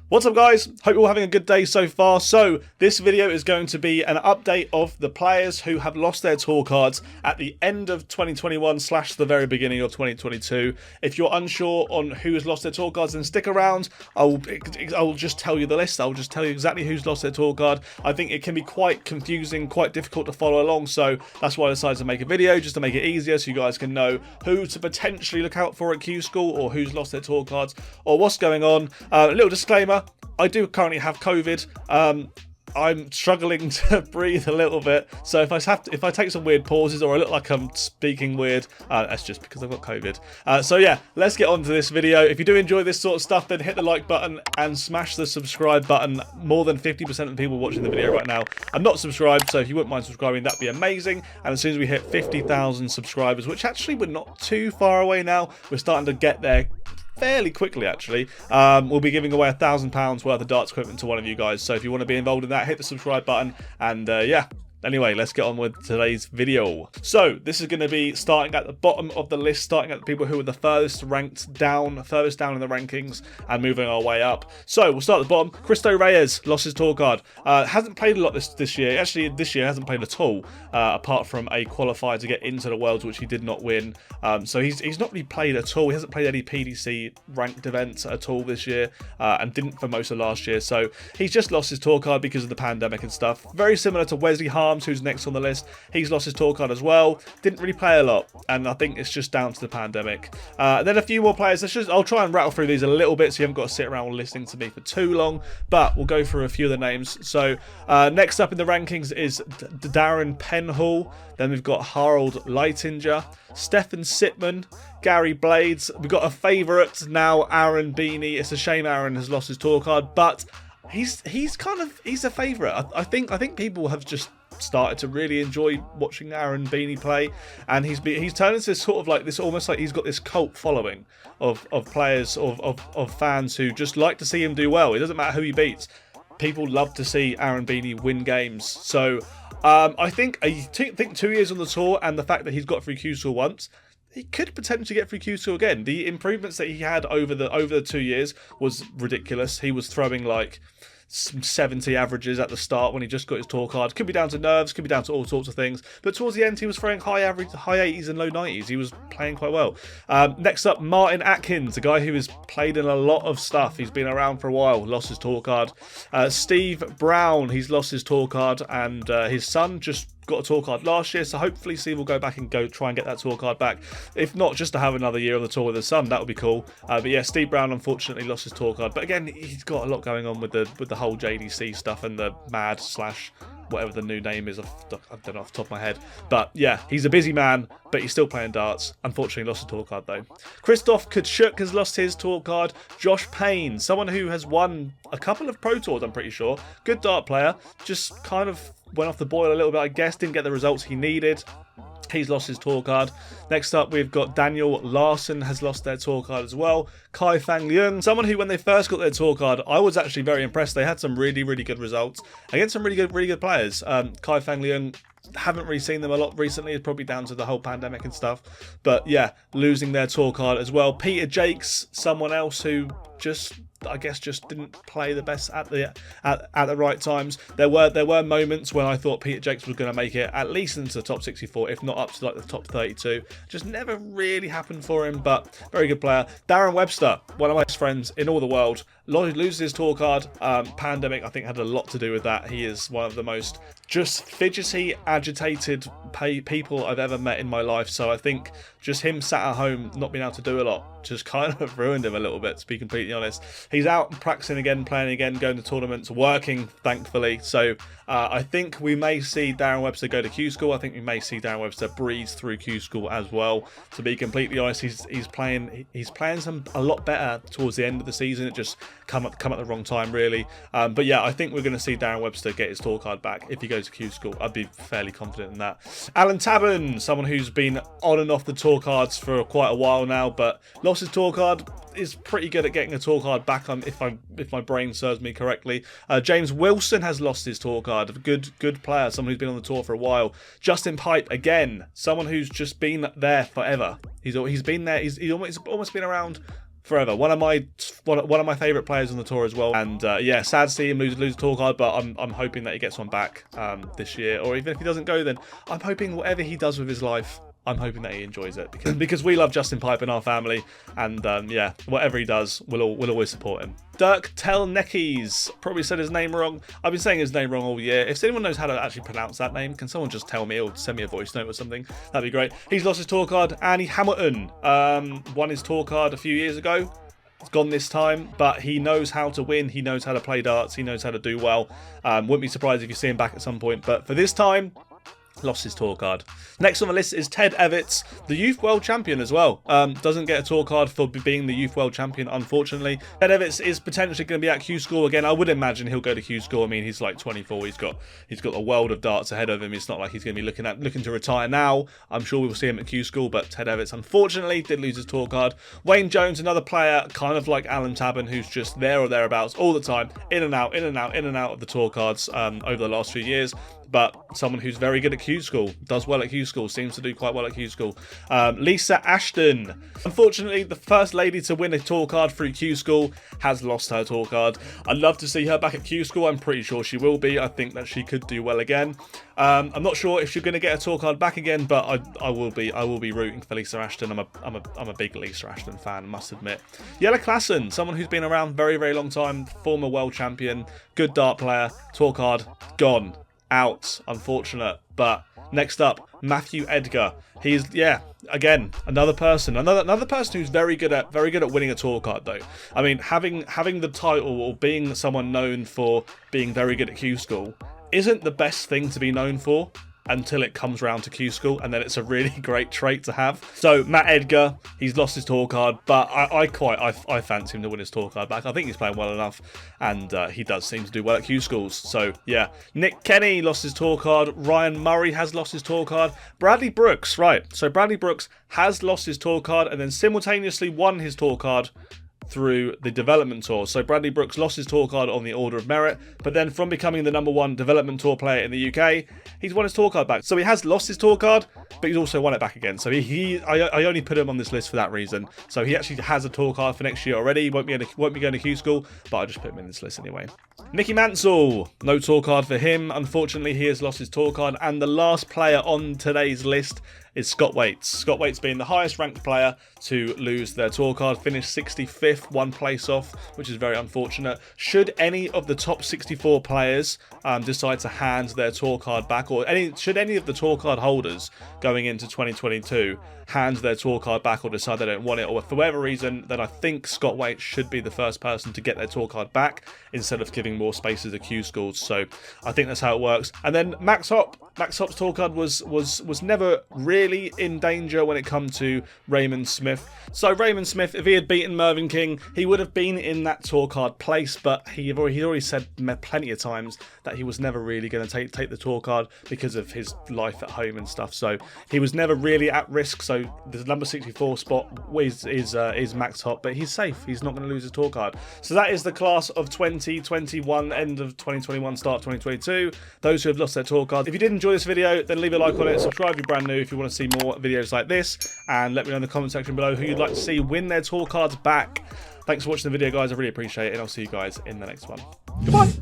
What's up guys, hope you're all having a good day so far. So this video is going to be an update of the players who have lost their tour cards at the end of 2021 / the very beginning of 2022. If you're unsure on who has lost their tour cards, then stick around. I'll just tell you the list. I'll just tell you exactly who's lost their tour card. I think it can be quite confusing, quite difficult to follow along, so that's why I decided to make a video, just to make it easier so you guys can know who to potentially look out for at Q School, or who's lost their tour cards, or what's going on. A little disclaimer, I do currently have COVID. I'm struggling to breathe a little bit, so if I take some weird pauses or I look like I'm speaking weird, that's just because I've got COVID. So yeah, let's get on to this video. If you do enjoy this sort of stuff, then hit the like button and smash the subscribe button. More than 50% of the people watching the video right now are not subscribed, so if you wouldn't mind subscribing, that'd be amazing. And as soon as we hit 50,000 subscribers, which actually we're not too far away now, we're starting to get there fairly quickly actually, we'll be giving away £1,000 worth of darts equipment to one of you guys. So if you want to be involved in that, hit the subscribe button. And yeah, anyway, let's get on with today's video. So this is going to be starting at the bottom of the list, starting at the people who are the furthest down in the rankings, and moving our way up. So we'll start at the bottom. Cristo Reyes lost his tour card. Hasn't played a lot this year. Actually, this year hasn't played at all, apart from a qualifier to get into the Worlds, which he did not win. So he's not really played at all. He hasn't played any PDC ranked events at all this year, and didn't for most of last year. So he's just lost his tour card because of the pandemic and stuff. Very similar to Wesley Harms, who's next on the list. He's lost his tour card as well. Didn't really play a lot, and I think it's just down to the pandemic. Then a few more players. I'll try and rattle through these a little bit so you haven't got to sit around listening to me for too long, but we'll go through a few of the names. So next up in the rankings is Darren Penhall. Then we've got Harold Leitinger, Stefan Sitman, Gary Blades. We've got a favourite now, Aaron Beanie. It's a shame Aaron has lost his tour card, but he's a favourite. I think people have just started to really enjoy watching Aaron Beanie play, and he's turned into this sort of like this, almost like he's got this cult following of players, of fans who just like to see him do well. It doesn't matter who he beats. People love to see Aaron Beanie win games. So I think 2 years on the tour, and the fact that he's got through Q School once, he could potentially get through Q School again. The improvements that he had over the 2 years was ridiculous. He was throwing like some 70 averages at the start when he just got his tour card. Could be down to nerves, could be down to all sorts of things, but towards the end he was throwing high 80s and low 90s. He was playing quite well. Next up, Martin Atkins, a guy who has played in a lot of stuff. He's been around for a while, lost his tour card. Steve Brown, he's lost his tour card, and his son just got a tour card last year, so hopefully Steve will go back and try and get that tour card back. If not, just to have another year on the tour with his son, that would be cool. But yeah, Steve Brown unfortunately lost his tour card. But again, he's got a lot going on with the whole JDC stuff and the mad / whatever the new name is. I don't know off the top of my head. But yeah, he's a busy man, but he's still playing darts. Unfortunately lost a tour card though. Christoph Kachuk has lost his tour card. Josh Payne, someone who has won a couple of Pro Tours, I'm pretty sure. Good dart player, just kind of went off the boil a little bit, I guess. Didn't get the results he needed. He's lost his tour card. Next up, we've got Daniel Larson has lost their tour card as well. Kai Fang Leung, someone who, when they first got their tour card, I was actually very impressed. They had some really good results against some really good players. Kai Fang Leung, haven't really seen them a lot recently. It's probably down to the whole pandemic and stuff. But yeah, losing their tour card as well. Peter Jakes, someone else who I guess just didn't play the best at the right times. There were moments when I thought Peter Jakes was going to make it at least into the top 64, if not up to like the top 32. Just never really happened for him, but very good player. Darren Webster, one of my best friends in all the world, loses his tour card. Pandemic, I think, had a lot to do with that. He is one of the most just fidgety, agitated people I've ever met in my life. So I think just him sat at home, not being able to do a lot, just kind of ruined him a little bit, to be completely honest. He's out practicing again, playing again, going to tournaments, working, thankfully. So I think we may see Darren Webster go to Q School. I think we may see Darren Webster breeze through Q School as well. To be completely honest, he's playing a lot better towards the end of the season. It just come at the wrong time, really. But yeah, I think we're going to see Darren Webster get his tour card back if he goes to Q School. I'd be fairly confident in that. Alan Tabben, someone who's been on and off the tour cards for quite a while now, but lost his tour card. Is pretty good at getting a tour card back, if my brain serves me correctly. James Wilson has lost his tour card. A good player, someone who's been on the tour for a while. Justin Pipe, again, someone who's just been there forever. He's been there. He's almost been around forever. One of my favourite players on the tour as well. And yeah, sad to see him lose a tour card, but I'm hoping that he gets one back this year. Or even if he doesn't go, then I'm hoping whatever he does with his life, I'm hoping that he enjoys it, because we love Justin Pipe in our family, and yeah, whatever he does, we'll always support him. Dirk Telnekes, probably said his name wrong. I've been saying his name wrong all year. If anyone knows how to actually pronounce that name, can someone just tell me or send me a voice note or something? That'd be great. He's lost his tour card. Annie Hamilton won his tour card a few years ago. It's gone this time, but he knows how to win. He knows how to play darts. He knows how to do well. Wouldn't be surprised if you see him back at some point, but for this time, lost his tour card. Next on the list is Ted Evitts, the Youth World Champion as well. Doesn't get a tour card for being the Youth World Champion, unfortunately. Ted Evitts is potentially going to be at Q School again. I would imagine he'll go to Q School. I mean, he's like 24. He's got a world of darts ahead of him. It's not like he's going to be looking to retire now. I'm sure we will see him at Q School, but Ted Evitts, unfortunately, did lose his tour card. Wayne Jones, another player, kind of like Alan Tabben, who's just there or thereabouts all the time, in and out of the tour cards over the last few years. But someone who's very good at Q School, does well at Q School, seems to do quite well at Q School. Lisa Ashton, unfortunately, the first lady to win a tour card through Q School, has lost her tour card. I'd love to see her back at Q School. I'm pretty sure she will be. I think that she could do well again. I'm not sure if she's going to get a tour card back again, but I will be rooting for Lisa Ashton. I'm a big Lisa Ashton fan, must admit. Jelle Klassen, someone who's been around very, very long time, former world champion, good dart player, tour card gone. Out, unfortunate. But next up, Matthew Edgar. He's, yeah, again, another person who's very good at winning a tour card though. I mean, having the title or being someone known for being very good at Q School isn't the best thing to be known for until it comes round to Q School, and then it's a really great trait to have. So Matt Edgar, he's lost his tour card, but I fancy him to win his tour card back. I think he's playing well enough, and he does seem to do well at Q Schools. So yeah, Nick Kenny lost his tour card. Ryan Murray has lost his tour card. Bradley Brooks, right? So Bradley Brooks has lost his tour card and then simultaneously won his tour card through the development tour. So Bradley Brooks lost his tour card on the Order of Merit, but then from becoming the #1 development tour player in the UK, he's won his tour card back. So he has lost his tour card, but he's also won it back again. So I only put him on this list for that reason. So he actually has a tour card for next year already. He won't be going to Q School, but I just put him in this list anyway. Nicky Mansell, no tour card for him. Unfortunately, he has lost his tour card. And the last player on today's list is Scott Waits. Scott Waits being the highest ranked player to lose their tour card, finished 65th, one place off, which is very unfortunate. Should any of the top 64 players decide to hand their tour card back, or should any of the tour card holders going into 2022 hand their tour card back or decide they don't want it, or for whatever reason, then I think Scott Waits should be the first person to get their tour card back instead of giving more spaces to Q Schools. So I think that's how it works. And then Max Hop's tour card was never really in danger when it come to Raymond Smith. So Raymond Smith, if he had beaten Mervyn King, he would have been in that tour card place, but he'd already said plenty of times that he was never really going to take the tour card because of his life at home and stuff. So he was never really at risk. So the number 64 spot is Max Hop, but he's safe. He's not going to lose his tour card. So that is the class of 2021, end of 2021, start 2022. Those who have lost their tour cards. If you did enjoy this video, then leave a like on it. Subscribe if you're brand new if you want to see more videos like this, and let me know in the comment section below who you'd like to see win their tour cards back. Thanks for watching the video, guys. I really appreciate it, and I'll see you guys in the next one. Goodbye.